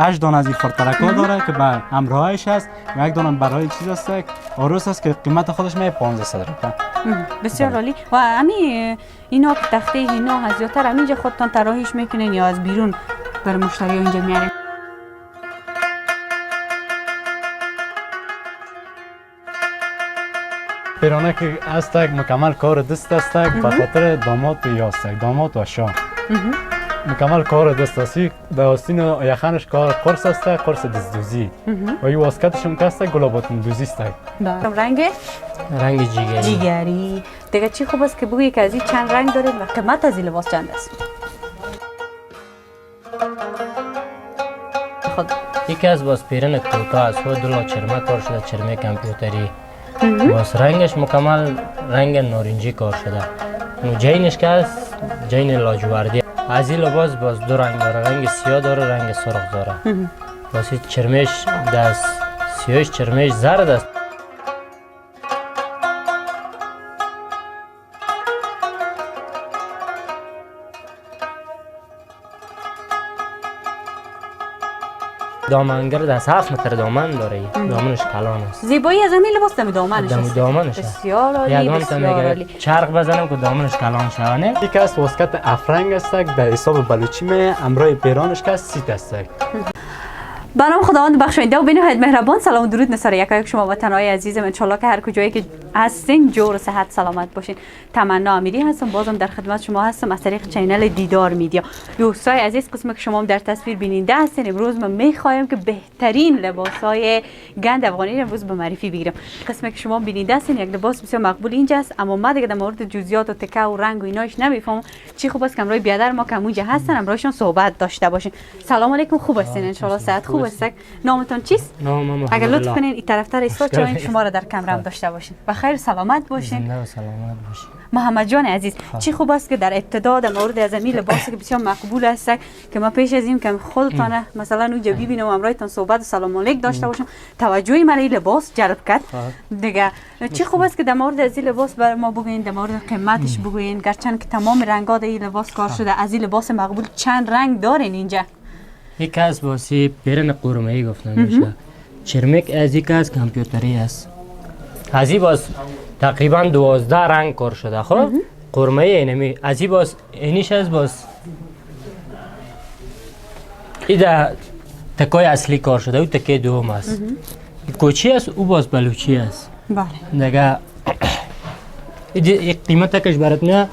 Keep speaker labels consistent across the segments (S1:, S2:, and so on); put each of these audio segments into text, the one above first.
S1: 8 دانه از این فرترکا داره که به همراهش است و یک دانه برای چیز است عروس است که قیمت خودش می 1500 روپیه.
S2: بسیار عالی. و همین اینا که تخته اینا از زیادتر همینجا خودتان طراحیش میکنین یا از بیرون برای مشتری اینجا میارین؟
S1: پیرانه که است مکمل کار دست است به خاطر داماد و یاست داماد و شاه مکمل کار دست است در آستین و یخنش کار قرص است قرص دزدوزی و این واسکتش هم است گلاباتون دوزی است.
S2: رنگ
S3: جیگری
S2: جیگری دیگه چی خوب است که بگویی که از این چند رنگ دارید و قیمت از این لباس چند است؟
S3: یکی از باز پیرن کوتاه است خود دلو چرمه کار شده چرمه کامپیوتری باز رنگش مکمل رنگ نارنجی کار شده و جینش که است جین لاجوردی از این لباس باز دو رنگ داره رنگ سیاه داره رنگ سرخ داره باز چرمش دست سیاهش چرمش زرد است دامنگر دست 7 متر دامن داره دامنش کلان است
S2: زیبایی از همین لباس دامنش است
S3: دامنش
S2: بسیار عالی بسیار عالی
S3: چرخ بزنم که دامنش کلان شونه
S1: یکی از واسکت افرنگ است در حساب بلوچی می امرای پیرانش که سیت است.
S2: به نام خداوند بخشاینده و بینهایت مهربان. سلام و درود نثار یکایک شما وطنهای عزیزم. ان شاءالله که هر کجایی که هستین جور و صحت سلامت باشین. تمنا امیری هستم بازم در خدمت شما هستم از طریق چینل دیدار میدیا. دوستای عزیز قسمی که شما در تصویر بیننده هستین امروز من میخوایم که بهترین لباسای گند افغانی امروز به معرفی بگیرم. قسمی که شما بیننده هستین یک لباس بسیار مقبول اینجاست اما ما دیگه در مورد جزئیات و تکه و رنگ و ایناش نمیفهمم. چی خوب است که امروز بیادر ما که اونجا هستن امروزشون صحبت داشته باشین. سلام علیکم خوب هستین ان شاءالله صحت خوب است. نامتون چیست؟
S3: نامم
S2: اگر لطف کنین این طرفتر ایستاد چون شما را در کمره هم داشته باشین. بخیر سلامت باشین.
S3: زنده و سلامت باشین.
S2: محمد جان عزیز چی خوب است که در ابتدا در مورد از این لباسی که بسیار مقبول است که ما پیش از این که خودتان مثلا اونجا ببینم امرایتان صحبت و سلام علیک داشته باشم توجه من این لباس جلب کرد دیگه. چی خوب است که در مورد از این لباس بر ما بگوین در مورد قیمتش بگوین گرچه که تمام رنگ‌ها در این لباس کار شده از این لباس مقبول چند رنگ دارین اینجا؟
S3: یک از باسی پیرن قرمه‌ای گفتن میشه چرمک از یک از کامپیوتری است از این باز تقریبا 12 رنگ کار شده خب قرمه‌ای اینمی از این باز اینیش از باز ایده تکای اصلی کار شده او تکای دوم است کوچی است او باز بلوچی است
S2: بله
S3: دیگه یک قیمت کش برات میاد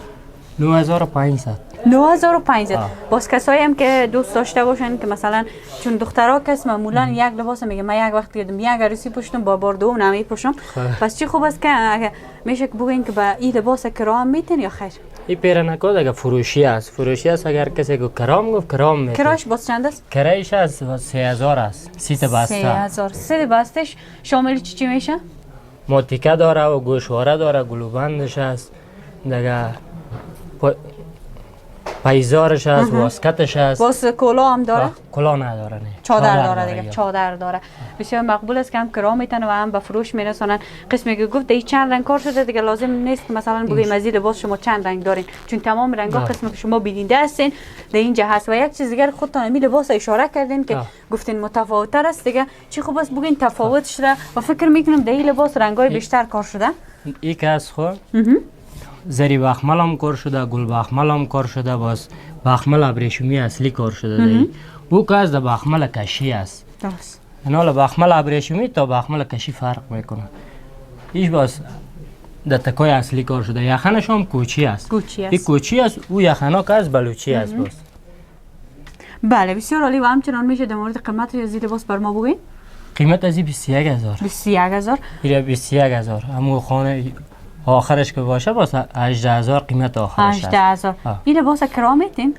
S3: 9500
S2: 9500 باز کسایی هم که دوست داشته باشن که مثلا چون دخترها کس معمولا یک لباس میگه من یک وقت دیدم یک عروسی پوشیدم با بار دوم نمیپوشم پس چی خوب است که اگه میشه که بگین که با این لباس کرام میتین یا خیر
S3: این پیرنکا دیگه فروشی است اگر کسی کو کرام گفت کرام میتین
S2: کراش باز چند است
S3: کرایش از 3000 است سیت بسته
S2: 3000 سیت بستش شامل چی میشه
S3: موتیکه داره و گوشواره داره گلوبندش است دیگه پایزارش هست واسکتش هست
S2: باز کلا هم داره
S3: کلا نداره نه
S2: چادر داره دیگه چادر داره بسیار مقبول است که هم کرام میتن و هم به فروش میرسونن. قسمی که گفت این چند رنگ کار شده دیگه لازم نیست که مثلا بگیم از این لباس شما چند رنگ دارین چون تمام رنگا قسمی که شما بیننده هستین در اینجا هست و یک چیز دیگه خودتان همین لباس اشاره کردین که گفتین متفاوت‌تر است دیگه چی خوب است بگین تفاوتش را و فکر میکنم در این لباس رنگای بیشتر کار شده
S3: یک از خود زری بخمل هم کار شده گل بخمل هم کار شده باز بخمل ابریشمی اصلی کار شده دی او که از بخمل کشی است
S2: درست
S3: اینا بخمل ابریشمی تا بخمل کشی فرق میکنه ایش باز در تکای اصلی کار شده یخنش هم کوچی است این کوچی است او یخنا که از بلوچی است باز
S2: بله بسیار عالی و همچنان میشه در مورد قیمت از این لباس بر ما بگین
S3: قیمت از این 21000
S2: 21000
S3: این 21000 همون خانه آخرش که باشه باز 18000 قیمت آخرش
S2: 18000 این لباس کرام میتین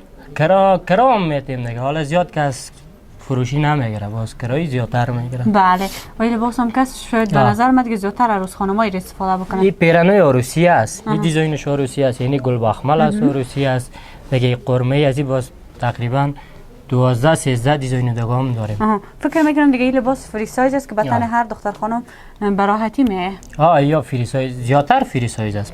S3: کرام میتیم دیگه حالا زیاد کس فروشی نمیگیره باز کرایی زیادتر میگیره
S2: بله و این لباس هم کس شاید به نظر اومد که زیادتر عروس خانمایی استفاده بکنن
S3: این پیرنای عروسی است این دیزاینش عروسی است یعنی گل بخمل است عروسی است دیگه قرمه ای از این باز تقریبا 12 13 دیزاین دیگه هم داریم.
S2: فکر میکنم دیگه این لباس فری سایز است که به تن هر دختر خانم به راحتی میه.
S3: یا فری سایز، زیادتر فری سایز است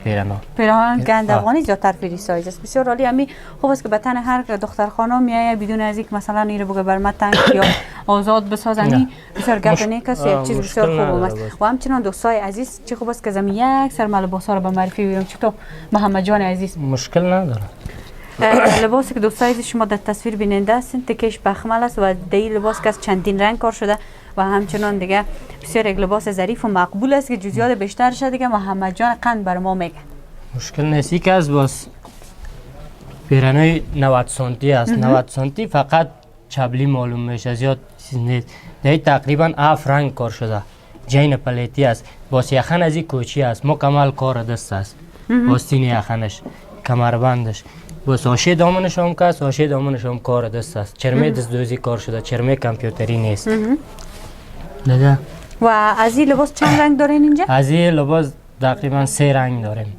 S2: پیراهن گند افغانی زیادتر فری سایز است. بسیار عالی. همین خوب است که به تن هر دختر خانم میایه بدون از اینکه مثلا این رو بگه بر من تنگ یا آزاد بسازنی. بسیار گپ نیک است، یک چیز بسیار خوب است. و همچنان دوستای عزیز چه خوب است که زمین یک سر لباس ها رو به معرفی بیارم. چطور محمد جان عزیز؟
S3: مشکل نداره.
S2: لباسی که دوستای شما در تصویر بیننده هستین تکش بخمل است و دی لباس که از چندین رنگ کار شده و همچنان دیگه بسیار یک لباس ظریف و مقبول است که جزئیات بیشتر شده دیگه محمد جان قند بر ما میگه.
S3: مشکل نیست که از باز پیرنای 90 سانتی است. 90 سانتی فقط چبلی معلوم میشه، زیاد چیز نیست. دی تقریبا 7 رنگ کار شده. جین پلیتی است. باز یخن از این کوچی است، مکمل کار دست است. آستین یخنش، کمربندش، بس آشه دامنش هم کس، آشه دامنش هم کار دست است. چرمه دست دوزی کار شده، چرمه کامپیوتری نیست. دیگه
S2: و از این لباس چند رنگ دارین اینجا؟
S3: از این لباس تقریبا 3 رنگ داریم.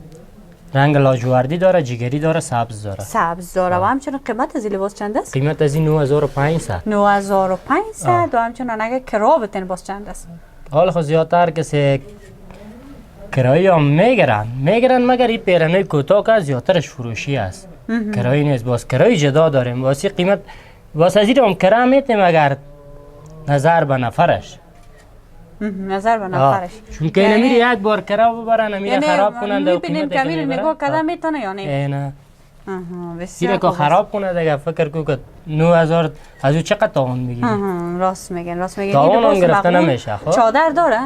S3: رنگ لاجوردی داره، جگری داره، سبز داره.
S2: سبز داره. و همچنان قیمت از این لباس چند است؟
S3: قیمت از این 9500.
S2: 9500 و همچنان اگه کرا بتین باز چند است؟
S3: حالا خود زیادتر کسی کرایی هم میگرن مگر این پیرنای کوتاه که زیادترش فروشی است. کرایی نیست، باز کرایی جدا داریم. واسه قیمت واسه از این هم کرا میتیم اگر نظر به نفرش.
S2: نظر به نفرش.
S3: چون که نمیری یک بار کرا ببرن نمیری خراب کنن و
S2: قیمت که میبرن. نگاه کده میتونه یا نه؟
S3: نه.
S2: بسیار
S3: که خراب کنه دیگه فکر کو که 9000 از او چقدر تاون میگیری؟
S2: راست میگن.
S3: تاون هم گرفته نمیشه. خب
S2: چادر داره؟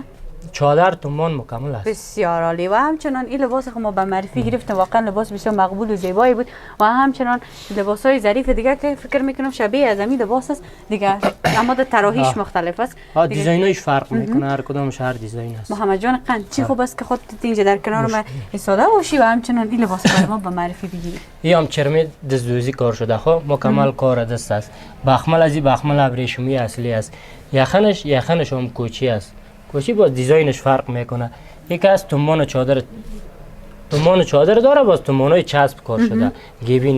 S3: چادر تومان مکمل است.
S2: بسیار عالی. و همچنان این لباس که ما به معرفی گرفتیم واقعا لباس بسیار مقبول و زیبایی بود و همچنان لباسای ظریف دیگه که فکر میکنم شبیه از همین لباس است دیگه، اما در طراحیش مختلف است.
S3: دیزاینش فرق میکنه، هر کدومش هر دیزاین است.
S2: محمد جان قند چی خوب است که خودت اینجا در کنار ما ایستاده باشی و همچنان این لباس برای ما به معرفی بگیری.
S3: این هم چرمی دستدوزی کار شده، خب مکمل کار دست است. بخمل از این بخمل ابریشمی اصلی است. یخنش هم کوچی است. کوچی با دیزاینش فرق میکنه. یکی از تومان چادر داره، باز تومانای چسب کار شده. گیبی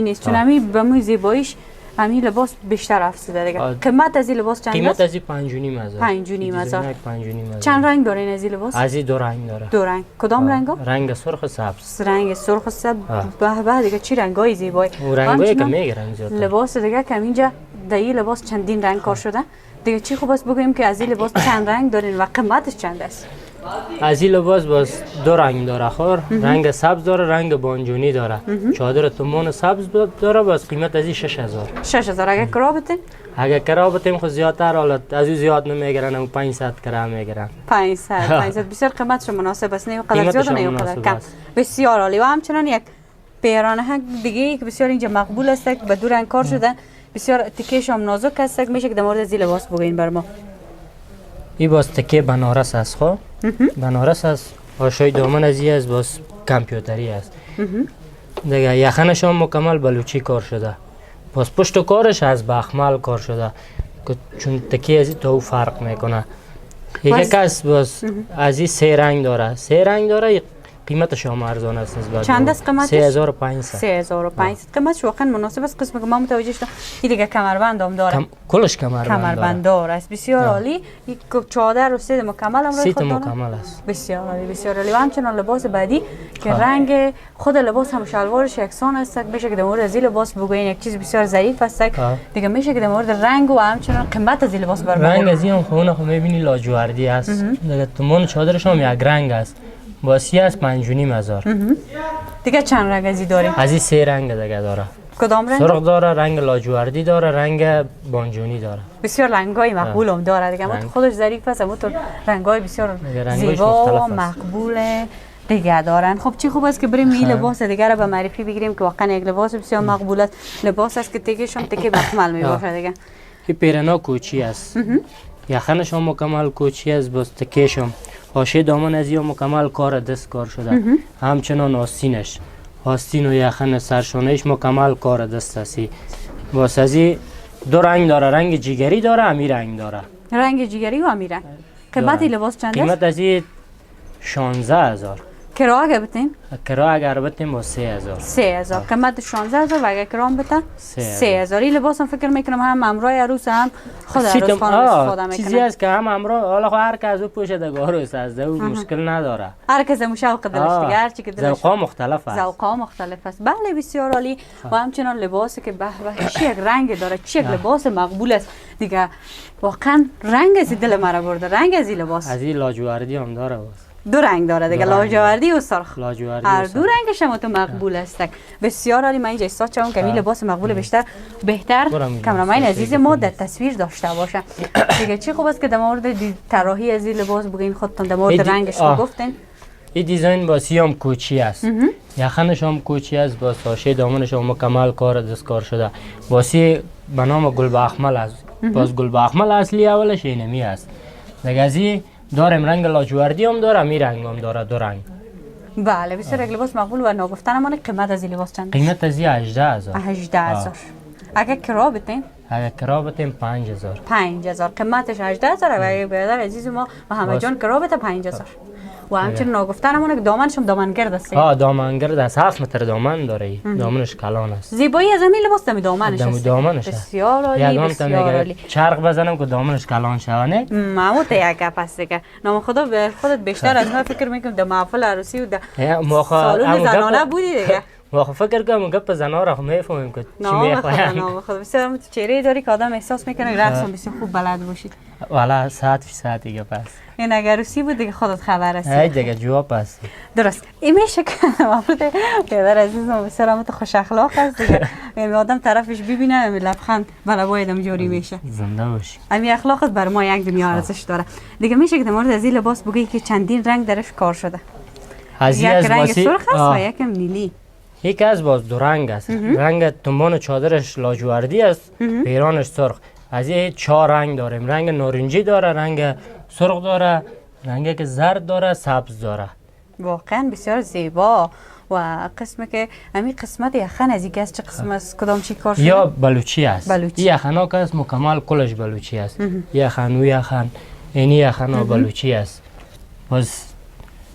S3: نیست چون همین به موی زیباییش همین لباس بیشتر افزوده دیگه. قیمت از این لباس چند است؟ قیمت از این 5,500.
S2: چند رنگ داره از این لباس؟
S3: از این 2 رنگ داره.
S2: 2 رنگ. کدام رنگا؟
S3: رنگ سرخ و سبز.
S2: رنگ سرخ و سبز. به دیگه چی رنگای زیبایی.
S3: اون رنگایی که میگیرن زیاد.
S2: لباس دیگه که اینجا در این لباس چندین رنگ کار شده. دیگه چی خوب است بگوییم که از این لباس چند رنگ دارین و قیمتش چند است؟
S3: از این لباس باز 2 رنگ داره خور، رنگ سبز داره، رنگ بانجونی داره. چادر تومان سبز داره، باز قیمت از این 6000.
S2: 6000 اگه کرا بتین؟
S3: اگه کرا بتیم خود زیادتر، حالا از این زیاد نمیگیرن، اون 500 کرا میگیرن.
S2: 500 بسیار قیمتش مناسب است، نه قدر زیاد نه قدر کم. بسیار عالی. و همچنان یک پیرانه دیگه که بسیار اینجا مقبول است که به 2 رنگ کار شده، بسیار تکیش هم نازک است. میشه که در مورد از این لباس بگین بر ما.
S3: این باز تکیه بنارس است. خب بنارس است، آشای دامن از این است، باز کامپیوتری است دیگه. یخنش هم مکمل بلوچی کار شده، باز پشت کارش از بخمل کار شده چون تکیه از این تو فرق میکنه. یک کس باز از این 3 رنگ داره. 3 رنگ داره، قیمتش هم ارزان است نسبت.
S2: چند است قیمتش؟
S3: 3500.
S2: 3500 قیمتش واقعا مناسب است. قسمی که ما متوجه شدم این دیگه کمربند هم داره.
S3: کلش کمربند
S2: داره است. بسیار عالی. یک چادر و سید مکمل هم
S3: روی خود داره. مکمل است.
S2: بسیار عالی، بسیار عالی. و همچنان لباس بعدی که رنگ خود لباس هم شلوارش یکسان است. میشه که در مورد از این لباس بگوین یک چیز بسیار ظریف است. دیگه میشه که در مورد رنگ و همچنان قیمت از این لباس برام.
S3: رنگ از این خونه خو میبینی لاجوردی است. دیگه تومون چادرش هم یک رنگ است. باسی از 5,500.
S2: دیگه چند رنگ ازی داریم؟
S3: از این 3 رنگ دیگه داره.
S2: کدام رنگ؟
S3: سرخ داره، رنگ لاجوردی داره، رنگ بانجونی داره.
S2: بسیار رنگای مقبول هم داره دیگه. اما خودش ظریف است، اما تو رنگای بسیار زیبا و مقبول دیگه دارن. خب چی خوب است که بریم این لباس دیگه رو به معرفی بگیریم که واقعا یک لباس بسیار مقبول است. لباس است که تکیش هم تکیه بخمل میباشه دیگه.
S3: این پیرنا کوچی است. یخنش هم مکمل کوچی است، باز تکیش هم حاشیه دامن از این مکمل کار دست کار شده. همچنان آستین و یخن سرشانهش مکمل کار دست است. باز از این 2 رنگ داره، رنگ جگری داره، امی رنگ داره.
S2: رنگ جگری و امی رنگ. قیمت لباس چند است؟
S3: قیمت از این 16000.
S2: کرا اگه بتین
S3: کرا اگر بتیم با 3000.
S2: 3000 قیمت 16000 و اگه کرام بته 3000. این لباس هم فکر میکنم هم امرای عروس هم خود عروس خانم استفاده میکنه.
S3: چیزی است که هم امرا حالا هر کی از او پوشیده عروس از او مشکل نداره.
S2: هر کس شوق دلش دیگه هر چی که دلش
S3: ذوقا مختلف است.
S2: ذوقا مختلف است. بله بسیار عالی. و همچنان لباسی که به چه یک رنگ داره، چه یک لباس مقبول است دیگه. واقعا رنگ از دل مرا برده، رنگ از این لباس.
S3: از این لاجوردی هم داره باز.
S2: دو رنگ داره دیگه، لاجوردی و سرخ.
S3: لاجوردی
S2: هر دو رنگش هم تو مقبول است. بسیار عالی. من اینجا احساس چون که این لباس مقبول بهتر کامرامین عزیز ما در تصویر داشته باشه. دیگه چی خوب است که در مورد طراحی از این لباس بگین، خودتون در مورد رنگش گفتین.
S3: این دیزاین با سیام کوچی است. یخنش هم کوچی است، با ساشه دامنش هم مکمل کار دستکار شده. باسی به نام گلباخمل است. باز گلباخمل اصلی اولش اینمی است. دیگه از این داریم رنگ لاجوردی هم داره، می رنگ هم داره، دو رنگ.
S2: بله بسیار یک لباس مقبول و ناگفتن مانه. قیمت از این لباس چند؟
S3: قیمت از این 18000.
S2: 18000. اگه کرا بتین؟
S3: اگه کرا بتیم 5000.
S2: 5000 قیمتش 18000 و اگه برادر عزیز ما محمد جان کرا بته 5000. و همچنین ناگفتن مانه که دامنش هم دامنگرد است.
S3: دامنگرد است، 7 متر دامن داره. دامنش کلان است.
S2: زیبایی از همین لباس دم دامنش است.
S3: دامنش
S2: بسیار عالی، بسیار عالی.
S3: چرخ بزنم که دامنش کلان شونه.
S2: معموت یک گپ است دیگه. نام خدا به خودت بیشتر از ما فکر میکنم در محفل عروسی و در سالن زنانه بودی دیگه.
S3: ما فکر کنم گپ زنا را میفهمیم که چی میخوایم.
S2: نام خدا بسیار تو چهره داری که آدم احساس میکنه رقص بسیار خوب بلد باشی.
S3: والا 100% دیگه پس.
S2: این اگر عروسی بود دیگه خودت خبر هستی.
S3: ای دیگه جواب است.
S2: درست. این میشه که مفروض پدر عزیزم بسیار هم خوش اخلاق است دیگه. این آدم طرفش ببینه لبخند بالا بایدم جوری میشه.
S3: زنده باشی.
S2: همین اخلاقت بر ما یک دنیا ارزش داره. دیگه میشه که در مورد از این لباس بگی که چندین رنگ درش کار شده. یک رنگ سرخ است و یکم نیلی.
S3: یک از باز دو رنگ است. رنگ تنبان چادرش لاجوردی است، پیرانش سرخ. از این 4 رنگ داریم. رنگ نارنجی داره، رنگ سرخ داره، رنگی که زرد داره، سبز داره.
S2: واقعا بسیار زیبا. و قسمه که همین قسمت یخن از این چه قسم است؟ کدام چی کار شده؟
S3: یا بلوچی است.
S2: بلوچی.
S3: یخنا که است مکمل کلش بلوچی است. یخن و یخن اینی یخنا بلوچی است. باز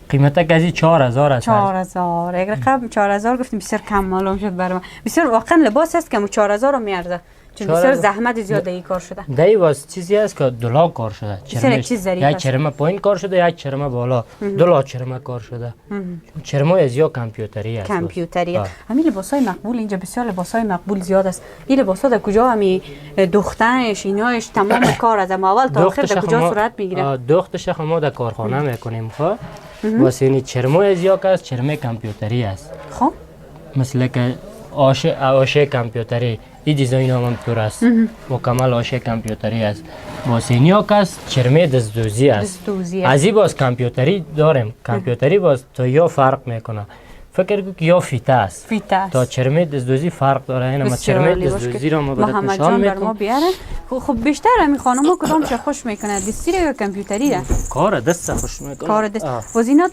S3: قیمت کسی 4000 است.
S2: 4000. یک رقم 4000 گفتیم بسیار کم معلوم شد برام. بسیار واقعا لباس است که 4000 رو میارزه. چون بسیار زحمت زیاد این کار شده.
S3: دایی واس چیزی است که دو کار شده. یک چرم پایین کار شده، یک چرم بالا. دو چرم کار شده. چرم از یا کامپیوتری است.
S2: کامپیوتری. همین لباسای مقبول اینجا بسیار لباسای مقبول زیاد است. این لباسا در کجا همین دوختنش ایناش تمام کار از اول تا آخر در کجا صورت میگیره؟
S3: دوختش ما در کارخانه میکنیم. خب واسه این چرم از یا است، چرم کامپیوتری است.
S2: خب
S3: مثل که آشه کامپیوتری. این دیزاین هم طور است. مکمل آشه کامپیوتری است. باسینیا کس چرمه دستدوزی است. از این باز کامپیوتری داریم. کامپیوتری باز تا یا فرق میکنه. فکر کنم یا فیته است. تا چرمه دستدوزی فرق داره. این چرمه دستدوزی رو ما برات نشان میکنم.
S2: خب بیشتر همین خانم‌ها کدام چه خوش میکنه؟ دستی یا کامپیوتری را؟
S3: کار دست خوش میکنه.
S2: کار دست. وزینات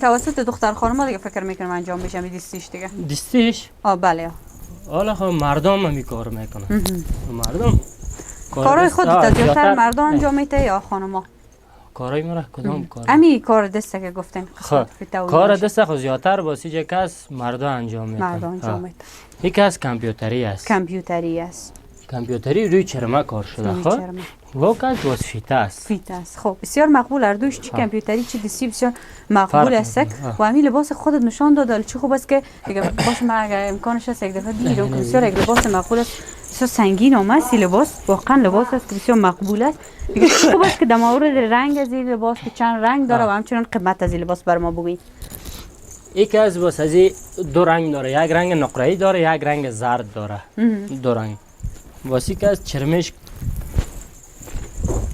S2: توسط دختر خانم‌ها دیگه فکر میکنم انجام بشه می دستیش دیگه.
S3: دستیش؟
S2: بله.
S3: حالا خب مردم هم کار میکنن. مردم
S2: کارای خودت زیادتر مردم انجام میده یا خانم‌ها؟
S3: کارای مرا کدام کار؟
S2: امی کار دسته که گفتین.
S3: کار دسته خود زیادتر باسی کس مردم انجام میدن.
S2: مردم انجام میدن.
S3: یک از کامپیوتری است.
S2: کامپیوتری است.
S3: کامپیوتری روی چرمه کار شده. خب واقعا باز فیته است.
S2: فیته است. خب بسیار مقبول هر دوش، چی کامپیوتری چی دستی بسیار مقبول است. و همین لباس خودت نشان داد چه خوب است که دیگه باشه من اگر امکانش هست یک دفعه بگیرم که بسیار یک لباس مقبول است. بسیار سنگین و مسی لباس، واقعا لباس است که بسیار مقبول است. دیگه خوب است که در مورد رنگ از این لباس که چند رنگ داره و همچنین قیمت از این لباس بر ما بگویید.
S3: یک از باز از دو رنگ داره. یک رنگ نقره‌ای داره، یک رنگ زرد داره. دو رنگ. واسه که از چرمش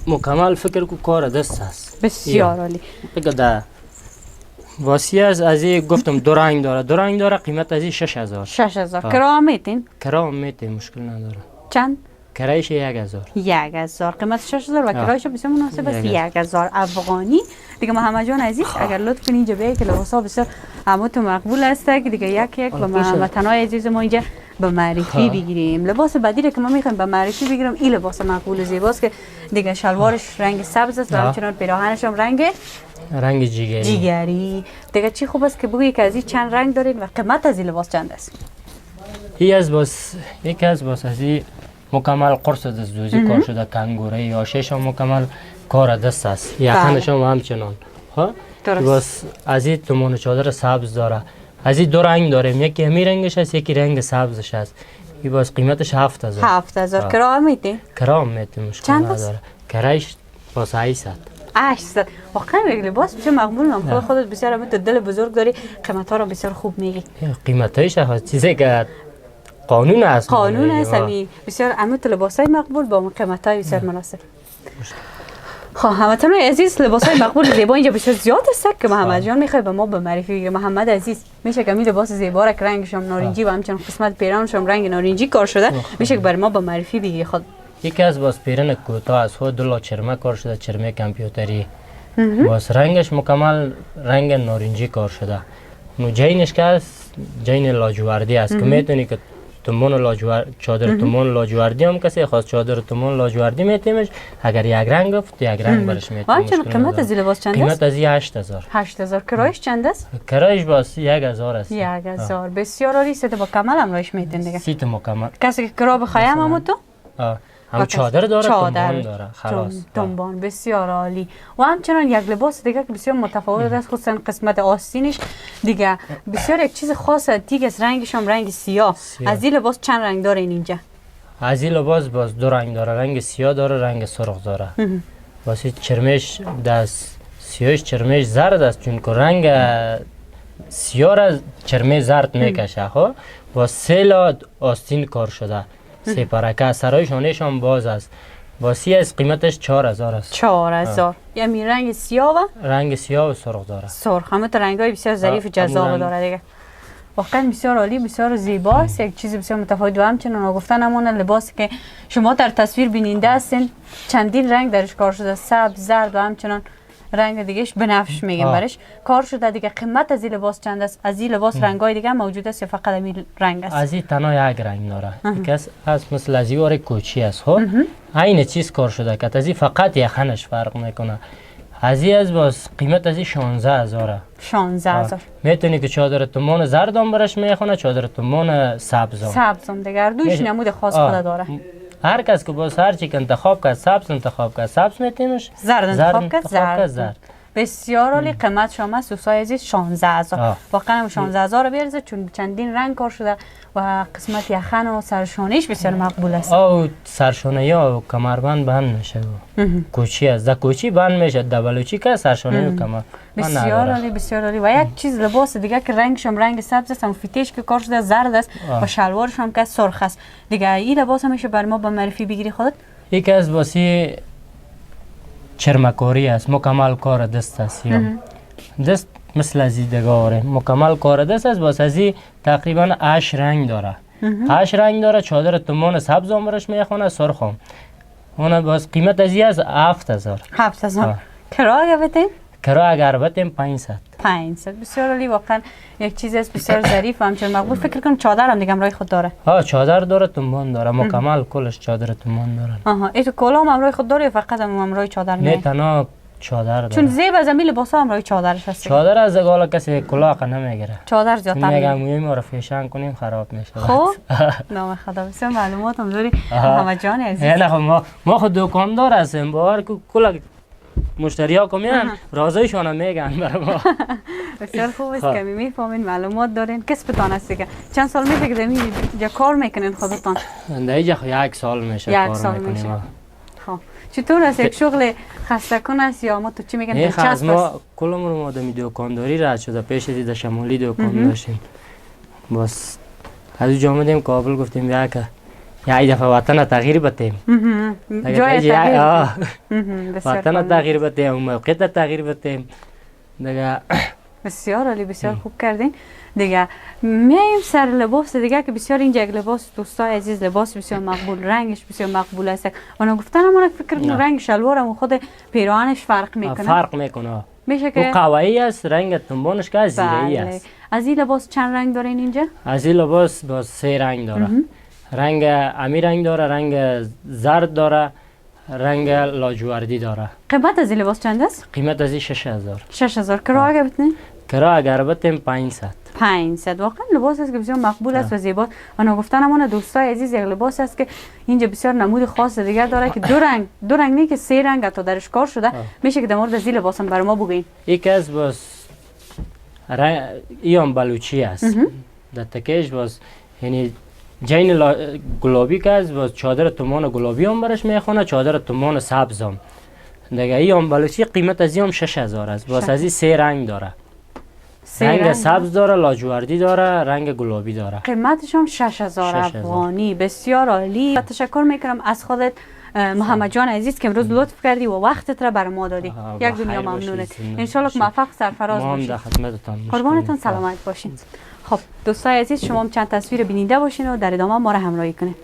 S3: مکمل فکر کو کار دست است.
S2: بسیار عالی.
S3: بگه واسه از گفتم دو رنگ داره. دو رنگ داره، قیمت از 6000.
S2: 6000. کرا میتین؟
S3: کرا میتین، مشکل نداره.
S2: چند؟
S3: کرایش 1000.
S2: 1000 قیمت 6000 و کرایش بسیار مناسب است. 1000 افغانی. دیگه محمد جان عزیز اگر لطف کنید اینجا بیاید که لباسا بسیار همه تو مقبول است که دیگه یک و هموطنای عزیز ما اینجا به معرفی بگیریم. لباس بعدی رو که ما میخوایم به معرفی بگیریم این لباس مقبول و زیباست که دیگه شلوارش رنگ سبز است و همچنان پیراهنش هم
S3: رنگ جیگری.
S2: دیگه چی خوب است که بگویی که از این چند رنگ دارین و قیمت از این لباس چند است؟
S3: یکی از باس از این مکمل قرص دست دوزی کار شده کنگوره یا شش هم مکمل کار دست است. یخنش هم همچنان.
S2: درست.
S3: باس از این تومان چادر سبز داره. از این دو رنگ داریم، یکی همی رنگش است یکی رنگ سبزش است. این باز قیمتش 7000.
S2: 7000 کرایه میدی؟
S3: کرایه میدی مشکل نداره. کرایش باز 800.
S2: 800. واقعا یک لباس بسیار مقبول نام خودت بسیار هم تو دل بزرگ داری، قیمت ها رو بسیار خوب میگی.
S3: قیمتایش چیزی که قانون است.
S2: قانون است همی بسیار عمت لباسای مقبول با قیمت های بسیار مناسب. خب هموطنان عزیز لباسای مقبول زیبا اینجا بسیار زیاد است که محمد جان میخواد به ما به معرفی بگیره. محمد عزیز میشه که این لباس زیبا را که رنگش هم نارنجی و همچنین قسمت پیراهنش هم رنگ نارنجی کار شده میشه که بر ما به معرفی بگیره خود.
S3: یکی از باز پیرن کوتاه از خود دو چرمه کار شده، چرمه کامپیوتری. باز رنگش مکمل رنگ نارنجی کار شده. نو جینش که است جین لاجوردی است که میتونی که چادر تومون لاجوردی هم کسی خواست چادر تومون لاجوردی میتیمش اگر یک رنگ گفت یک رنگ برش میتیم.
S2: همچنین قیمت از این لباس چند است؟
S3: قیمت از این 8000.
S2: 8000. کرایش چند است؟
S3: کرایش باز 1000 است.
S2: 1000. بسیار عالی. سیت مکمل هم روش میتین دیگه.
S3: سیت مکمل.
S2: کسی که کرا بخوایم هم تو؟
S3: هم چادر داره تومان داره خلاص.
S2: تومان بسیار عالی. و همچنان یک لباس دیگه که بسیار متفاوت است خصوصا قسمت آستینش دیگه بسیار یک چیز خاصه دیگه است، رنگش هم رنگ سیاه. از این لباس چند رنگ داره اینجا؟
S3: از این لباس باز دو رنگ داره، رنگ سیاه داره رنگ سرخ داره. واسه چرمش دست سیاهش چرمش زرد است چون که رنگ سیاه را چرمه زرد میکشه ها. با سه آستین کار شده. سه پرکه سرای شانهش هم باز است. باسی از قیمتش 4000 است.
S2: 4000. یعنی رنگ سیاه و
S3: رنگ سیاه و سرخ داره.
S2: سرخ همه رنگای بسیار ظریف و جذاب داره دیگه. واقعا بسیار عالی، بسیار زیباست، یک چیز بسیار متفاوت و همچنین گفتن همون لباسی که شما در تصویر بیننده هستین چندین رنگ درش کار شده، سبز، زرد و همچنین رنگ دیگهش بنفش میگیم برش کار شده دیگه. قیمت از این لباس چند است؟ از این لباس رنگای دیگه موجود است یا فقط همین رنگ است؟
S3: از این تنها یک رنگ داره. یکی از مثل از این کوچی است ها. عین چیز کار شده که از این فقط یخنش فرق میکنه. از این از باز قیمت از این 16000.
S2: 16000.
S3: میتونی که چادر تومان زرد هم برش میخونه، چادر تومان سبز هم.
S2: سبز هم دیگه دوش نمود خاص خود داره.
S3: هر کس که باز هر چی که انتخاب کرد سبز انتخاب کرد سبز میتونیش،
S2: زرد انتخاب کرد زرد. بسیار عالی. قیمت شما سوسای عزیز 16000. واقعا 16000 بیارزه چون چندین رنگ کار شده و قسمت یخن و سرشانهش بسیار مقبول است.
S3: او سرشانه یا کمربند بند میشه. کوچی از کوچی بند میشه، دبلوچی که سرشانه و کمر.
S2: بسیار عالی، بسیار عالی. و یک چیز لباس دیگه که رنگش هم رنگ سبز است، فیتش که کار شده زرد است و شلوارش هم که سرخ است. دیگه این لباس همیشه بر ما با معرفی بگیری خودت.
S3: یکی از باسی چرمکاری است، مکمل کار دست است. دست مثل از دیگاره مکمل کار دست است. باز از تقریبا 8 رنگ داره. 8 رنگ داره. چادر تومان سبز هم برش میخونه، سرخ هم. اون باز قیمت از این از 7000.
S2: 7000. کرایه بدین؟
S3: کرایه اگر بدیم 500.
S2: 500. بسیار عالی. واقعا یک چیز است بسیار ظریف و همچنین مقبول. فکر کنم چادر هم دیگه همراه خود داره.
S3: چادر داره، تومان داره، مکمل کلش چادر تومان داره.
S2: این کلا هم همراه خود داره فقط همراه چادر
S3: نه؟ تنها چادر داره.
S2: چون زیب از همین لباسا همراه چادرش هست.
S3: چادر از گالا کسی کلاه نمیگیره.
S2: چادر زیادتر میگه.
S3: میگم ما رو فیشن کنیم خراب میشه.
S2: خب نام خدا بسیار معلومات هم داری محمد جان عزیز.
S3: نه خب ما خود دکاندار هستیم، باور کلا مشتریا که میان رازایشان میگن برای ما.
S2: بسیار خوب است که میفهمین معلومات دارین. کسبتان است که چند سال میشه که اینجا کار میکنین خودتان؟
S3: اینجا 1 سال میشه کار میکنیم.
S2: خب چطور است؟ یک شغل خسته کن است یا ما تو چی میگن دلچسب است؟
S3: ما کلم رو آدمی دکانداری رد شده، پیش دیده شمالی دکان داشتیم. بس از اونجا آمدیم کابل گفتیم یک دفعه وطن تغییر بدیم.
S2: جای تغییر.
S3: وطن تغییر بدیم، موقع تغییر بدیم دیگه.
S2: بسیار عالی، بسیار خوب کردین دیگه. میایم سر لباس دیگه که بسیار اینجا لباس دوستای عزیز لباس بسیار مقبول، رنگش بسیار مقبول است. اونا گفتن همون فکر کنم رنگ شلوارم و خود پیراهنش فرق میکنه.
S3: فرق میکنه.
S2: میشه که
S3: قوایی است، رنگ تنبانش که زیره‌ای است.
S2: از این لباس چند رنگ دارین اینجا؟
S3: از این لباس باز 3 رنگ داره. رنگ امی رنگ داره، رنگ زرد داره، رنگ لاجوردی داره.
S2: قیمت از این لباس چند است؟
S3: قیمت از این 6000.
S2: 6000. کرایه اگه بتونین؟
S3: کرایه اگر بتیم 500.
S2: 500. واقعا لباس است که بسیار مقبول است و زیبا. و نگفتنمون دوستای عزیز، یک لباس است که اینجا بسیار نمود خاص دیگر داره که دو رنگ نه که 3 رنگ تا درش کار شده. میشه که در مورد از این لباس هم برای ما بگین.
S3: یک از باز ایام بلوچی است. در تکیش باز یعنی جین گلابی که از باز چادر تومان گلابی هم برش میخونه، چادر تومان سبز هم. دیگه ایام بلوچی قیمت از ایام 6000 است. باز از این 3 رنگ داره. رنگ سبز داره، لاجوردی داره، رنگ گلابی داره.
S2: قیمتش هم 6000 افغانی. بسیار عالی. تشکر میکنم از خودت محمد جان عزیز که امروز لطف کردی و وقتت را برای ما دادی. یک دنیا ممنونت. ان شاء الله موفق سرفراز باشید.
S3: ما هم در خدمتتان.
S2: قربانتان سلامت باشین. خب دوستای عزیز، شما هم چند تصویر بیننده باشین و در ادامه ما را همراهی کنید.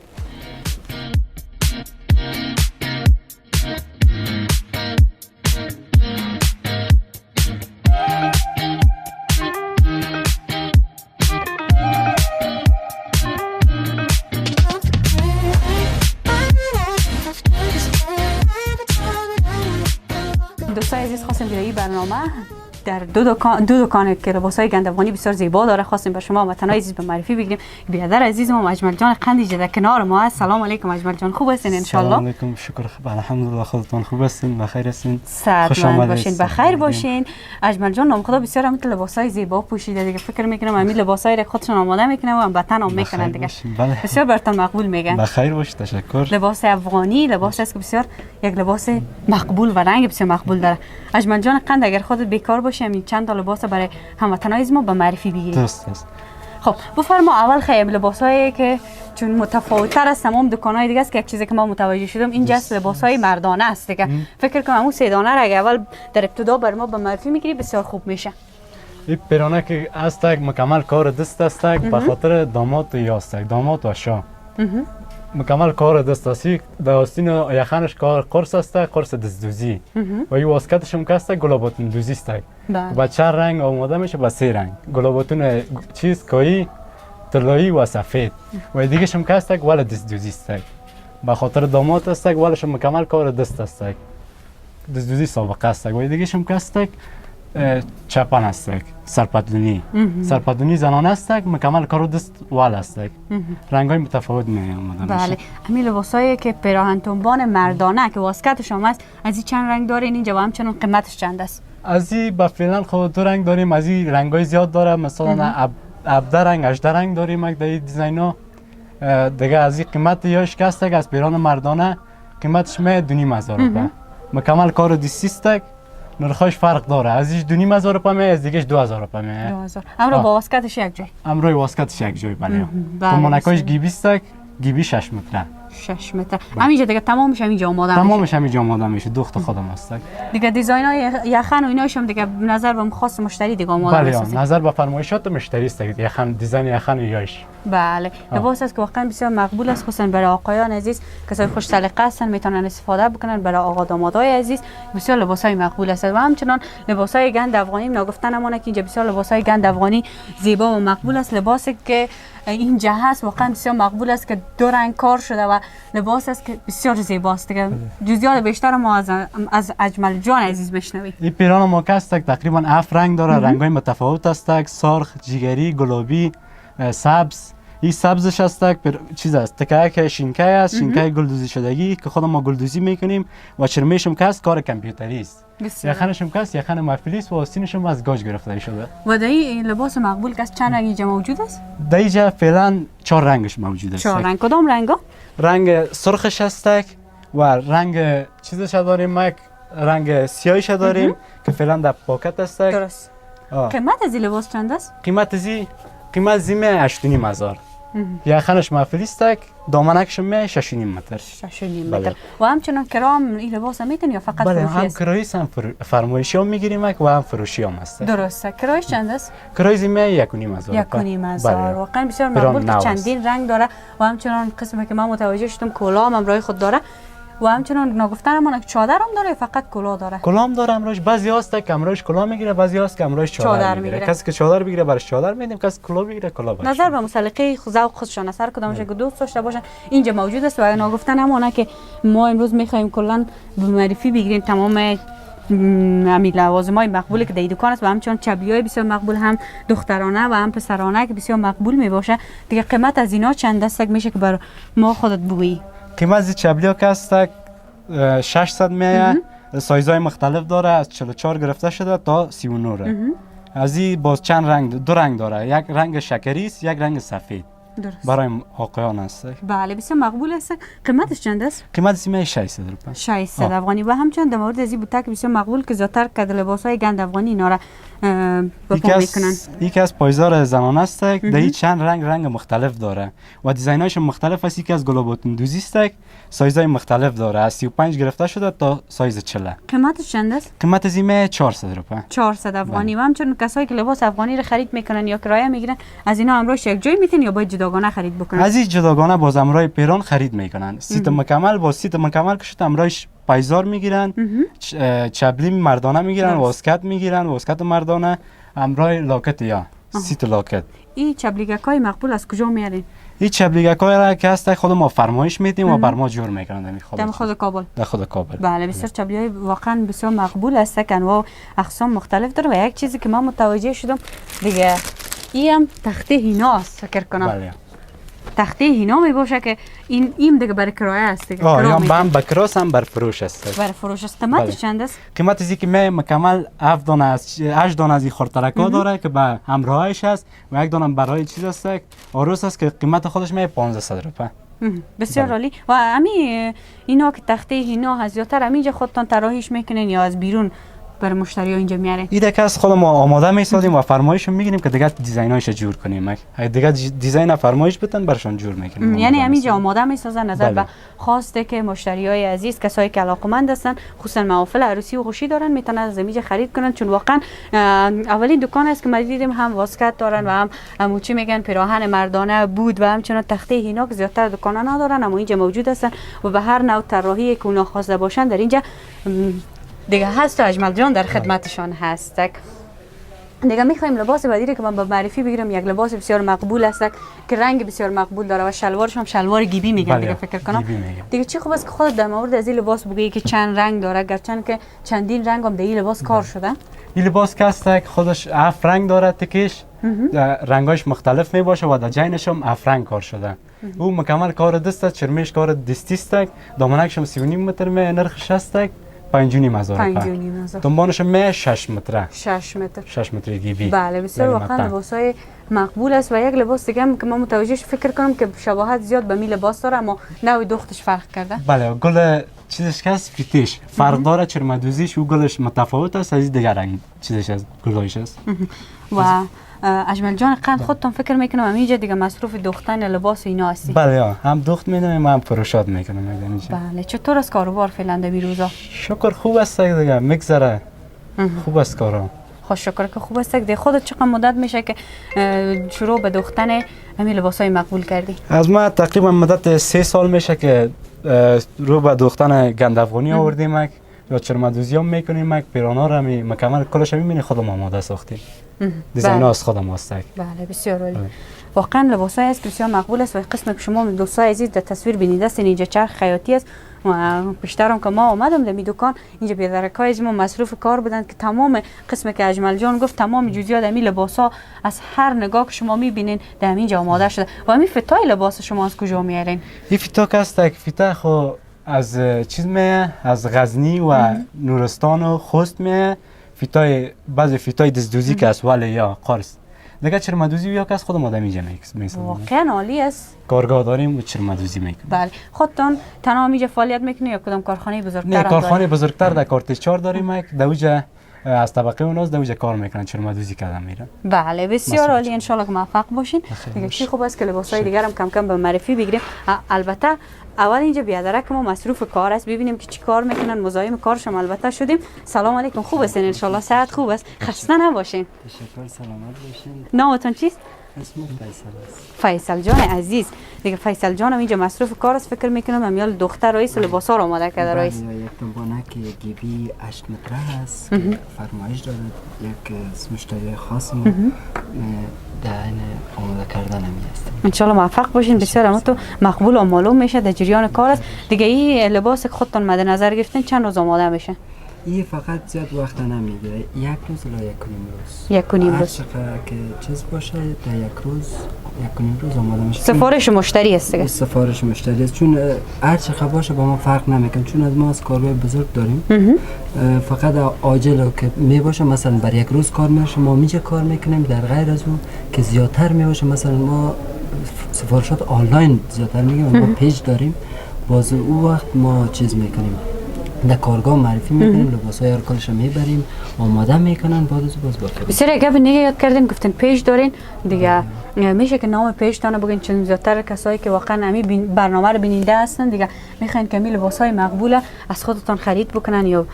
S2: دوستای عزیز، خواستیم که این برنامه در دو دکان که لباسای گند افغانی بسیار زیبا داره خواستیم به شما وطنای عزیز به معرفی بگیریم. برادر عزیز ما اجمل جان قندی در کنار ما است. سلام علیکم اجمل جان، خوب هستین ان شاء الله؟
S1: سلام علیکم، شکر الحمدلله. خودتون خوب هستین؟ بخیر هستین؟
S2: سلامت باشین، بخیر باشین. اجمل جان نام خدا بسیار هم لباسای زیبا پوشیده دیگه. فکر میکنم همین لباسای را خودشون آماده میکنن و هم وطن هم میکنن دیگه. بسیار براتون مقبول میگن.
S1: بخیر باش، تشکر.
S2: لباس افغانی لباس است که بسیار یک لباس مقبول و رنگ بسیار مقبول داره. اجمل جان قند اگر خودت بیکار باشی همین چند تا لباس برای هموطنای ما به معرفی بگیریم.
S1: درست است.
S2: خب بفرما اول خیلی لباسایی که چون متفاوت‌تر از تمام دکان‌های دیگه است که یک چیزی که ما متوجه شدم این جست لباس‌های مردانه است دیگه. فکر کنم اون سیدانه را اگه اول در ابتدا بر ما به معرفی میگیری بسیار خوب میشه.
S1: این پیرانه که است مکمل کار دست است به خاطر داماد و یاست، داماد و شاه. مکمل کار دست است. در آستین یخنش کار قرص است، قرص دزدوزی. و این واسکتش هم است گلاباتون دوزی است. با 4 رنگ آماده میشه، با 3 رنگ. گلاباتون چیز کایی، طلایی و سفید. و دیگه شم است ولی دزدوزی است. به خاطر داماد است ولی شم مکمل کار دست است. دزدوزی سابقه است. و دیگه شم است چپن است، سرپدونی زنانه است، مکمل کار دست وال است. رنگ‌های متفاوت می آمده.
S2: بله، همین لباسایی که پیراهن تنبان مردانه که واسکتش هم است، از این چند رنگ دارین اینجا و همچنان قیمتش چند است؟
S1: از این با فعلا خود 2 رنگ داریم. از این رنگ‌های زیاد داره، مثلا 17 رنگ 18 رنگ داریم در این دیزاین‌ها. دیگه از این قیمت یاش که است از پیراهن مردانه قیمتش 2500 روپیه. مکمل کار دستی است. نرخش فرق داره. ازش 2500 روپیه می، از دیگهش 2000 روپیه می.
S2: 2000. امرو با واسکتش یک جای.
S1: امروی واسکتش یک جای. بله. تو منکاش گیبی است، گیبی 6 متره.
S2: 6 متر. همینجا دیگه تمامش همینجا آماده میشه.
S1: تمامش همینجا آماده میشه. دختر خودم است.
S2: دیگه دیزاین‌های یخن و ایناش هم دیگه نظر به خاص مشتری دیگه آماده میشه.
S1: بله، نظر به فرمایشات مشتری است. یخن دیزاین یخن یاش.
S2: بله، لباس است که واقعا بسیار مقبول است، خصوصا برای آقایان عزیز، کسای خوش سلیقه هستن میتونن استفاده بکنن. برای آقا دامادای عزیز بسیار لباسای مقبول است و همچنان لباسای گند افغانی نگفتن نمونه که اینجا بسیار لباسای گند افغانی زیبا و مقبول است. لباسی که اینجا هست واقعا بسیار مقبول است که 2 رنگ کار شده و لباس است که بسیار زیباست دیگه. جزئیات بیشتر ما از اجمل جان عزیز بشنویم.
S1: این پیران ما است تقریبا 7 رنگ داره. رنگ‌های متفاوت است، سرخ، جگری، گلابی، سبز. این سبزش است چیز است، تکه شینکای است، شینکای گلدوزی شدگی که خود ما گلدوزی میکنیم و چرمیشم که است کار کامپیوتری است. یخنشم که است یخن محفلی است و آستینشم از گاج گرفته شده. و
S2: این لباس مقبول که چند رنگ اینجا موجود است؟
S1: در اینجا فعلا 4 رنگش موجود است.
S2: 4 رنگ. کدام رنگا؟
S1: رنگ سرخش است و رنگ چیزش داریم، رنگ سیاهش داریم که فعلا در پاکت است.
S2: درست. قیمت از این لباس چند است؟
S1: قیمت زیمه 8500. یخنش محفلی است، دامنکش می 6.5 متر.
S2: 6.5 متر. و همچنان کرام این لباس میتونی یا فقط فروشی است؟
S1: بله، هم کرایه هم فرمایشی هم میگیریم و هم فروشی هم است.
S2: درسته. کرایه چند است؟
S1: کرایه زیمه 1.500.
S2: 1.500. واقعا بسیار مقبول که چندین رنگ داره و همچنان قسمی که ما متوجه شدم کلاه هم برای خود داره. و همچنان نگفتنمون چادر هم داره فقط کلاه داره؟
S1: کلام داره امروز. بعضی هست که امروز کلاه میگیره، بعضی هست که امروز چادر میگیره. کسی که چادر بگیره برش چادر میدیم، کسی کلاه بگیره کلاه برش.
S2: نظر به مسلقه ذوق خودشان اثر کدامش که دوست داشته باشن اینجا موجود است. و نگفتن همونه که ما امروز میخوایم کلا به معرفی بگیریم تمام همین لوازم‌های مقبولی که در دکان است و همچنان چبلی‌های بسیار مقبول، هم دخترانه و هم پسرانه که بسیار مقبول میباشه. دیگه قیمت از اینا چند دستک میشه که بر ما خودت بگویی؟
S1: قیمت از چبلی‌ها که است 600 میه، سایزهای مختلف داره، از 44 گرفته شده تا 39. از این باز چند رنگ، دو رنگ داره، یک رنگ شکری است، یک رنگ سفید.
S2: درست.
S1: برای آقایان است.
S2: بله بسیار مقبول است. قیمتش چند است؟
S1: قیمت سیمه 600 روپیه.
S2: 600 افغانی. و همچنین در مورد از این بوتک بسیار مقبول که زیادتر که لباس‌های گند افغانی اینا را بپا میکنن.
S1: یکی از پایزار زنانه است که در چند رنگ مختلف داره و دیزایناش مختلف است. یکی از گلابوتن دوزی است که سایزهای مختلف داره، از 35 گرفته شده تا سایز 40.
S2: قیمتش چند است؟
S1: قیمت زیمه 400 روپیه. 400
S2: افغانی. و همچنین کسایی که لباس افغانی را خرید میکنن یا کرایه میگیرن از اینا امروز یک جای میتونن یا باید جداگانه خرید بکنن؟
S1: از این جداگانه باز امرای پیران خرید میکنن. سیت مکمل با سیت مکمل که شد امرایش پایزار میگیرن، چبلی مردانه میگیرن، واسکت میگیرن، واسکت مردانه، امرای لاکت یا سیت لاکت.
S2: این چبلیگکای مقبول از کجا میارین؟
S1: این چبلیگکای را که هست خود ما فرمایش میدیم و بر ما جور میکنن
S2: در خود کابل.
S1: در خود کابل.
S2: بله بسیار چبلیای واقعا بسیار مقبول است که انواع اقسام مختلف داره. و یک چیزی که من متوجه شدم دیگه این هم تخته هینا است فکر کنم.
S1: بله.
S2: تخته هینا می باشه که این دیگه برای کرایه است دیگه.
S1: یا هم بر کراس هم بر فروش است.
S2: بر فروش است. قیمتش چند است؟
S1: قیمت ازی که مکمل 7 دانه از 8 دانه از این خورترکا داره که به همراهش است و یک دانه برای چیز است آروس است که قیمت خودش 1500 روپیه.
S2: بسیار عالی. و اینا که تخته هینا هست زیادتر همینجا خودتان طراحیش میکنین یا از بیرون برای مشتری ها اینجا میارین؟
S1: ایده که از خود ما آماده میسازیم و فرمایش میگیریم که دیگه دیزاینایش جور کنیم. دیگه دیزاین فرمایش بتن برشون جور میکنیم.
S2: یعنی همینجا آماده میسازن نظر به خواسته که مشتری های عزیز کسایی که علاقمند هستن خصوصا محافل عروسی و خوشی دارن میتونن از اینجا خرید کنن. چون واقعا اولین دکان است که ما دیدیم هم واسکت دارن و هم چی میگن پیراهن مردانه بود و همچنین تخته هینا که زیادتر دکانا ندارن اما اینجا موجود هستن و به هر نوع طراحی که اونا خواسته باشن در اینجا دیگه هست و اجمل جان در خدمتشان هست. دیگه میخوایم لباس بعدی که من با معرفی بگیرم. یک لباس بسیار مقبول است که رنگ بسیار مقبول داره و شلوارش هم شلوار گیبی میگن دیگه فکر کنم. دیگه چی خوب است که خودت در مورد از این لباس بگی که چند رنگ داره، گرچه که چندین رنگ هم در این لباس کار شده. این
S1: لباس که است خودش 7 رنگ داره، تکش رنگاش مختلف می باشه و در جینش هم 7 رنگ کار شده. او مکمل کار دست است، چرمش کار دستی است، دامنکش هم 3.5 متر نرخش است. 5.5 دنبالش می 6 متر. 6 متر گیبی.
S2: بله بسیار واقعا لباسای مقبول است. و یک لباس دیگه هم که من متوجه فکر کنم که شباهت زیاد به می لباس داره اما نوع دختش فرق کرده.
S1: بله گل چیزش که است فیتش فرق داره، چرمدوزیش و گلش متفاوت است از دیگر رنگ چیزش است، گلایش است.
S2: و اجمل جان قند خودتون فکر میکنم همینجا دیگه مصروف دوختن لباس اینا هستی؟
S1: بله هم دوخت میدم هم فروشات میکنم اینجا.
S2: بله چطور است کاروبار فعلا در روزا؟
S1: شکر خوب است دیگه میگذره. خوب است کارا.
S2: خوش شکر که خوب است. دیگه خودت چقدر مدت میشه که شروع به دوختن همین لباسای مقبول کردی؟
S1: از ما تقریبا مدت 3 سال میشه که رو به دوختن گند افغانی آوردیم یا چرمدوزی هم میکنیم. پیرانا رو مکمل کلش میبینی خودم آماده ساختیم. دیزاین از خودم هست.
S2: بله بسیار عالی. واقعا لباسای است که بسیار مقبول است و قسم که شما دوستای عزیز در تصویر بینید است اینجا چرخ خیاطی است و پیشترم که ما آمدم در می دکان اینجا بیادرکای از ما مصروف کار بودند که تمام قسم که اجمل جان گفت تمام جزئیات همین لباسا از هر نگاه که شما میبینین در اینجا آماده شده. و همین فتای لباس شما از کجا میارین؟
S1: این فتا که است فتا خو از چیز میه از غزنی و نورستان و خوست میه. فیتای بعضی فیتای دزدوزی که است ولی یا قرص دیگه چرمدوزی یا که از خودم آدم اینجا میکنم.
S2: واقعا عالی است.
S1: کارگاه داریم و چرمدوزی میکنیم.
S2: بله خودتان تنها اینجا فعالیت میکنید یا کدام کارخانه بزرگتر؟
S1: نه کارخانه بزرگتر در کارتش 4 داریم که دوجه از طبقه اوناست دوجه کار میکنن چرمدوزی کردن میرن.
S2: بله بسیار عالی ان شاء الله که موفق باشین. دیگه چی خوب است که لباسای دیگر هم کم کم به معرفی بگیریم. البته اول اینجا بیادرک ما مصروف کار است ببینیم که چی کار میکنن مزاحم کارشم البته شدیم. سلام علیکم خوب هستین ان شاء الله صحت خوب است خسته نباشین.
S4: تشکر سلامت باشین.
S2: نامتون چیست؟
S4: اسم فیصل است.
S2: فیصل جان عزیز، دیگه فیصل جانم اینجا مصروف کار است، فکر میکنم امیال دختر رئیس لباسا رو آماده کرده رئیس.
S4: یک دنبانه که گیبی 8 متره است که فرمایش دارد، یک مشتری خاص ما در این آماده کردن همی است.
S2: انشالله موفق باشین، بسیار اما تو مقبول و معلوم میشه در جریان کار است. دیگه این لباس که خودتون مد نظر گرفتین چند روز آماده میشه؟
S4: این فقط زیاد وقت نمیگیره، یک روز یا یک و نیم روز.
S2: یک و نیم روز.
S4: هر چقدر که چیز باشه در یک روز یک و نیم روز آماده میشه.
S2: سفارش مشتری است دیگه.
S4: سفارش مشتری است، چون هر چقدر باشه با ما فرق نمیکنه، چون از ما از کارگاه بزرگ داریم. فقط عاجل که می باشه مثلا بر یک روز کار میشه ما میجه کار میکنیم، در غیر از اون که زیادتر می باشه مثلا ما سفارشات آنلاین زیادتر میگیم، ما پیج داریم، باز اون وقت ما چیز میکنیم در کارگاه معرفی میکنیم، لباسای هر کالش میبریم آماده میکنن، بعد از باز باقی.
S2: بسیار گپ دیگه یاد کردین، گفتین پیج دارین دیگه، میشه که نام پیج تانه بگین، چون زیادتر کسایی که واقعا امی برنامه رو بیننده هستن دیگه میخواین که لباسای مقبوله از خودتون خرید بکنن یا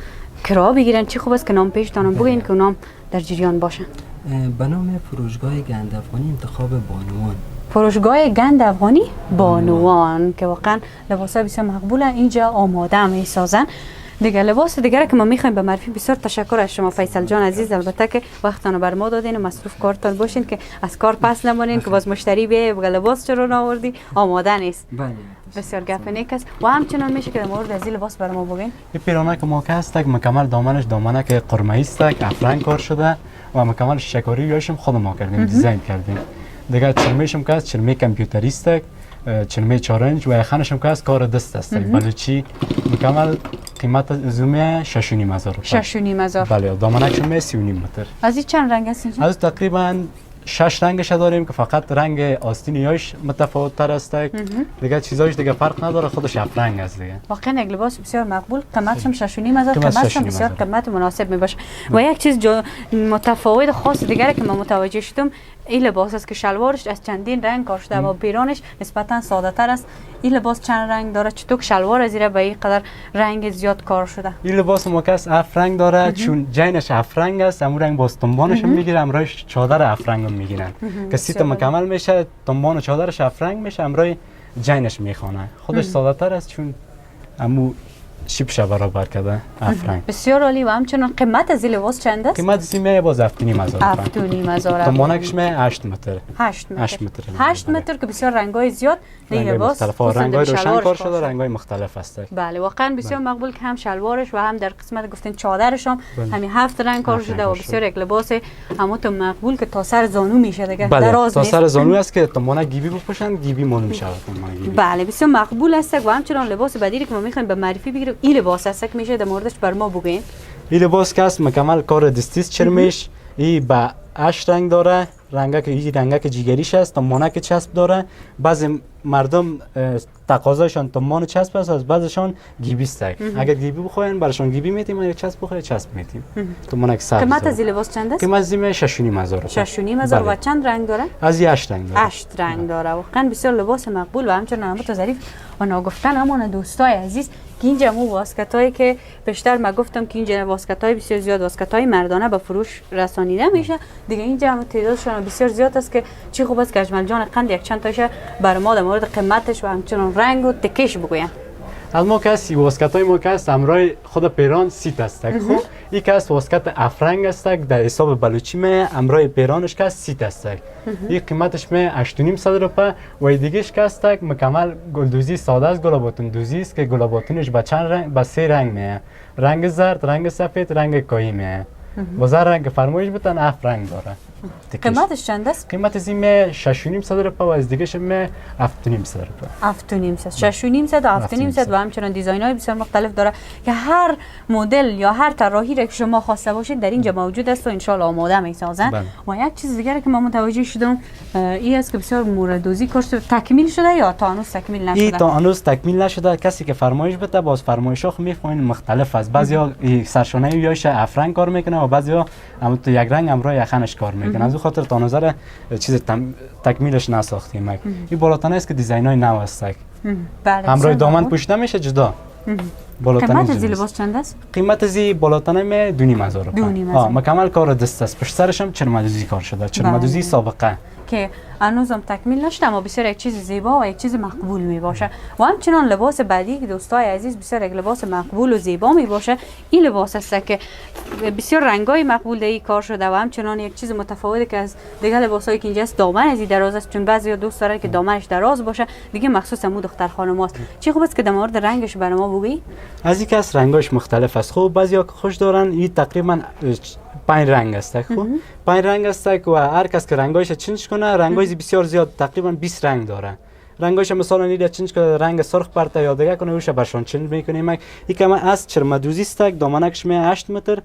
S2: کرا بگیرن، چی خوب است که نام پیج تانه بگین که نام در جریان باشن.
S4: به نام فروشگاه گند افغانی انتخاب بانوان.
S2: فروشگاه گند افغانی بانوان که واقعا لباسای بسیار مقبوله، اینجا آماده میسازن. دیگه لباس دیگه که ما میخوایم به معرفی. بسیار تشکر از شما فیصل جان عزیز، البته که وقتتون بر ما دادین و مصروف کارتون باشین که از کار پس نمونین که باز مشتری بیه بگه لباس چرا نآوردی، آماده نیست.
S4: بله.
S2: بسیار گپ نیک است و همچنان میشه که در مورد از این لباس بر ما بگین.
S1: این پیرانه که ما که هستک مکمل دامنش دامنه که قرمه‌ای است، افرنگ کار شده و مکمل شکاری یاشم خود ما کردیم، دیزاین کردیم. دیگه چرمیشم که است چرمی کامپیوتری است، چرمی 4 انچ و یخنشم که است کار دست است. بلوچی مکمل قیمت زومه 6,500 روپیه.
S2: 6,500.
S1: بله، دامنکشم 3.5 متر.
S2: از این چند رنگ است اینجا؟
S1: از تقریبا 6 رنگش داریم که فقط رنگ آستین یاش متفاوت تر است. دیگه چیزایش دیگه فرق نداره، خودش افرنگ است دیگه.
S2: واقعا یک لباس بسیار مقبول، قیمتش هم 6,500، قیمتش هم بسیار قیمت مناسب می باشه. و یک چیز متفاوت خاص دیگه که من متوجه شدم این لباس است که شلوارش از چندین رنگ کار شده و پیرانش نسبتا ساده تر است. این لباس چند رنگ داره؟ چطور شلوار از زیر به این قدر رنگ زیاد کار شده؟
S1: این لباس مکس افرنگ داره، چون جینش افرنگ است، همون رنگ باز تنبانش میگیره، امروز چادر افرنگ هم میگیرن که سیت مکمل میشه، تنبان و چادرش افرنگ میشه، امروز جینش میخوانه. خودش ساده تر است چون همو شیپش برابر کرده افرنگ.
S2: بسیار عالی. و همچنان قیمت از این لباس چند است؟
S1: قیمت زیمه باز 7,500 تومان.
S2: 7,500.
S1: تنبانکش می 8 متر.
S2: 8 متر.
S1: 8
S2: متر که بسیار رنگای زیاد این لباس.
S1: رنگای روشن کار شده، رنگای مختلف است.
S2: بله واقعا بسیار مقبول که هم شلوارش و هم در قسمت گفتین چادرش هم همین 7 رنگ کار شده و بسیار یک لباس همون تو مقبول که تا سر زانو میشه دیگه.
S1: دراز تا سر زانو است که تنبانک گیبی بپوشن، گیبی مون میشه.
S2: بله بسیار مقبول است و همچنان لباس بدیلی که ما میخوایم به معرفی بگیریم این لباس است که میشه در موردش بر ما بگین. این
S1: لباس که است مکمل کار دستی چرمیش، این با 8 رنگ داره، رنگک جیگریش است، تنبانک چسب داره. بعضی مردم تقاضایشان تنبان چسب است، از بعضیشان گیبی است. اگر گیبی بخواین براشون گیبی میتیم، اگر چسب بخواین چسب میتیم. تنبانک سبز.
S2: قیمت از این لباس چند است؟
S1: قیمت زیمه 6,500 روپیه.
S2: 6,500 و چند رنگ داره؟
S1: از 8 رنگ داره.
S2: 8 رنگ داره. واقعا بسیار لباس مقبول و همچنان هم تو ظریف و ناگفتن همون دوستای عزیز که اینجا مو واسکتایی که بیشتر ما گفتم که اینجا واسکتای بسیار زیاد واسکتای مردانه به فروش رسانیده میشه دیگه. اینجا هم تعدادشون بسیار زیاد است که چی خوب است که اجمل جان قند یک چند تاشه بر ما در مورد قیمتش و همچنان رنگ و تکش بگوین.
S1: از ما کسی واسکتای ما کس امرای خود پیران سیت است. خب این کس واسکت افرنگ است، در حساب بلوچی می امرای پیرانش کس سیت است. این قیمتش می 8,500 روپیه و دیگهش کس مکمل گلدوزی ساده است، گلاباتون دوزی است که گلاباتونش با چند رنگ، با 3 رنگ می، رنگ زرد، رنگ سفید، رنگ کاهی می. و زر رنگ فرمایش بتن افرنگ داره.
S2: قیمتش چند است؟
S1: قیمت از این 6,500 روپیه و از دیگهش 7,500 روپیه.
S2: 7,500 6,500 و 7,500 و همچنان دیزاین‌های بسیار مختلف داره که هر مدل یا هر طراحی را که شما خواسته باشید در اینجا موجود است و ان شاء الله آماده می‌سازن. و یک چیز دیگه که ما متوجه شدم این است که بسیار موردوزی کار شده، تکمیل شده یا تا هنوز تکمیل نشده؟
S1: این تا هنوز تکمیل نشده. کسی که فرمایش بده باز فرمایش‌ها می‌خواین مختلف است. بعضیا سرشانه یاش افرنگ کار میکنه و بعضیا هم تو یک رنگ امرای یخنش کار میکنه. از اون خاطر تا نظر چیز تکمیلش نساختیم. این بالاتنه است که دیزاینای نو است.
S2: بله.
S1: امرای دامن پوشیده میشه جدا.
S2: قیمت از لباس چند است؟
S1: قیمت از بالاتنه می 2,500 روپیه. مکمل کار دست است. پشت سرش هم چرمدوزی کار شده. چرمدوزی سابقه
S2: که هنوزم تکمیل نشده اما بسیار یک چیز زیبا و یک چیز مقبول می باشه و همچنان لباس بعدی که دوستای عزیز بسیار یک لباس مقبول و زیبا می باشه این لباس است که بسیار رنگای مقبول در این کار شده و همچنان یک چیز متفاوتی که از دیگه لباسایی که اینجاست دامن از دراز است، چون بعضیا دوست دارن که دامنش دراز باشه، دیگه مخصوص مو دختر خانماست. چی خوب است که در مورد رنگش برای ما بگی؟
S1: از این کس رنگاش مختلف است. خب بعضیا خوش دارن این تقریبا 5 رنگ است. خب 5 رنگ است و هر کس که رنگایش چنج کنه رنگای بسیار زیاد تقریبا 20 رنگ داره. رنگایش مثلا نیده چنج کنه رنگ سرخ پرتا یا دیگه کنه روش برشان چنج میکنیم. این که از چرمدوزی است، دامنکش می 8 متر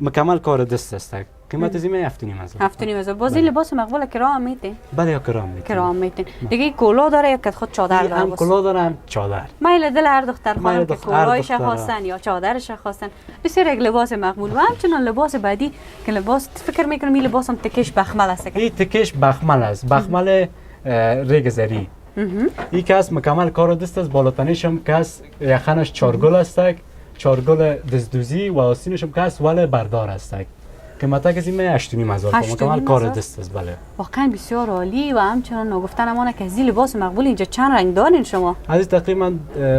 S1: مکمل کار دست است. قیمت زمین
S2: 7,500. باز این لباس مقبول کرام میته؟
S1: بله کرام میته.
S2: کرام میته. دیگه کلاه داره یا که خود چادر داره؟
S1: هم کلاه داره هم چادر.
S2: میل دل هر دختر خانم که کلاهش خواستن یا چادرش خواستن. بسیار یک لباس مقبول و همچنان لباس بعدی که لباس فکر میکنم این لباس هم تکش بخمل است.
S1: این تکش بخمل است. بخمل ریگ زری. این کس مکمل کار دست است. بالاتنیش هم کس یخنش چارگل است. چارگل دزدوزی و آستینش هم کس ولی بردار است. قیمت از این 8,500 مکمل کار دست است. بله
S2: واقعا بسیار عالی و همچنان نگفتن امانه که از این لباس مقبول اینجا چند رنگ دارین شما؟
S1: از تقریبا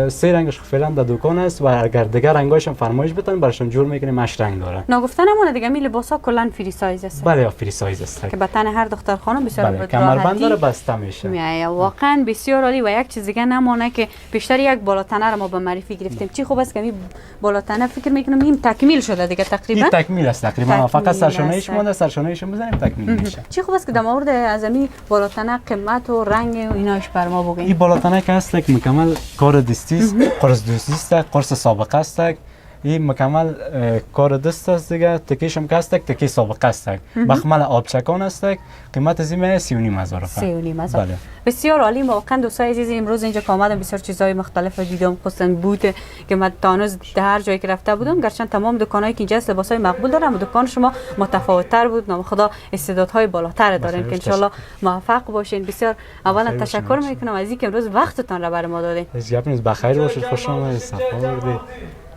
S1: 3 رنگش فعلا در دکان است و اگر دیگر رنگاش هم فرمایش بتن براشون جور میکنیم 8 رنگ داره.
S2: نگفتن امانه دیگه می لباسا کلا فری سایز است.
S1: بله فری سایز است
S2: که بتن هر دختر خانم بسیار
S1: بله. کمربند داره بسته میشه.
S2: واقعا بسیار عالی و یک چیز دیگه نمونه که بیشتر یک بالاتنه رو ما به معرفی گرفتیم. چی خوب است که می بالاتنه فکر میکنم این تکمیل شده دیگه تقریبا.
S1: این تکمیل است تقریبا فقط سرشانه‌ایش مونده سرشانه‌ایش بزنیم تکمیل میشه.
S2: چی خوب است که در مورد ازمی بالاتنه قیمت و رنگ و ایناش بر ما بگین.
S1: این بالاتنه که است که مکمل کار دستی است، قرص دستی است، قرص سابقه است. این مکمل کار دست است دیگه. تکیش هم که است تکی سابقه است. بخمل آبچکان است. قیمت از این 3,500.
S2: 3,500.
S1: بله.
S2: بسیار عالی. واقعا دوستای عزیز امروز اینجا که آمدم بسیار چیزهای مختلف دیدم، خصوصا بوت که من تانوز در هر جایی که رفته بودم گرچه تمام دکانایی که اینجا لباسای مقبول دارن و دکان شما متفاوت تر بود. نام خدا استعدادهای بالاتر دارین که ان موفق باشین. بسیار اولا تشکر میکنم از اینکه امروز وقتتان را برای ما دادین.
S1: از بخیر باشید، خوش آمدید، صفا بردید.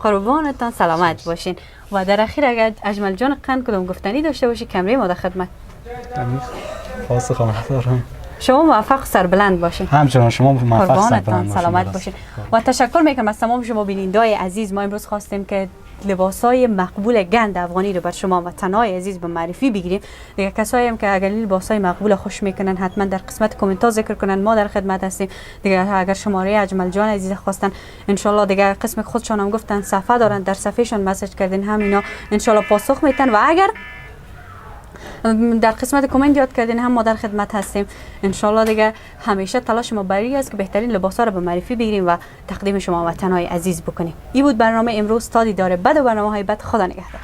S2: قربانتان سلامت باشین. و در اخیر اگر اجمل جان قند کدام گفتنی داشته باشی کمره ما در خدمت.
S1: خواست خواهم دارم.
S2: شما موفق سربلند باشین.
S1: همچنان شما موفق
S2: سربلند سلامت باشین. و تشکر میکنم از تمام شما بینندگان عزیز. ما امروز خواستیم که لباسای مقبول گند افغانی رو بر شما و تنهای عزیز به معرفی بگیریم. دیگه کسایی هم که اگر لباسای مقبول خوش میکنن حتما در قسمت کامنت ها ذکر کنن، ما در خدمت هستیم. دیگه اگر شماره اجمل جان عزیز خواستن ان شاء الله دیگه قسم خودشون هم گفتن صفحه دارن، در صفحهشون مسیج کردین همینا ان شاء الله پاسخ میتن و اگر در قسمت کامنت یاد کردین هم ما در خدمت هستیم. ان شاء الله دیگه همیشه تلاش ما بری است که بهترین لباسا رو به معرفی بگیریم و تقدیم شما وطنهای عزیز بکنیم. این بود برنامه امروز تا دیدار بعد و برنامه‌های بعد. خدا نگهدار.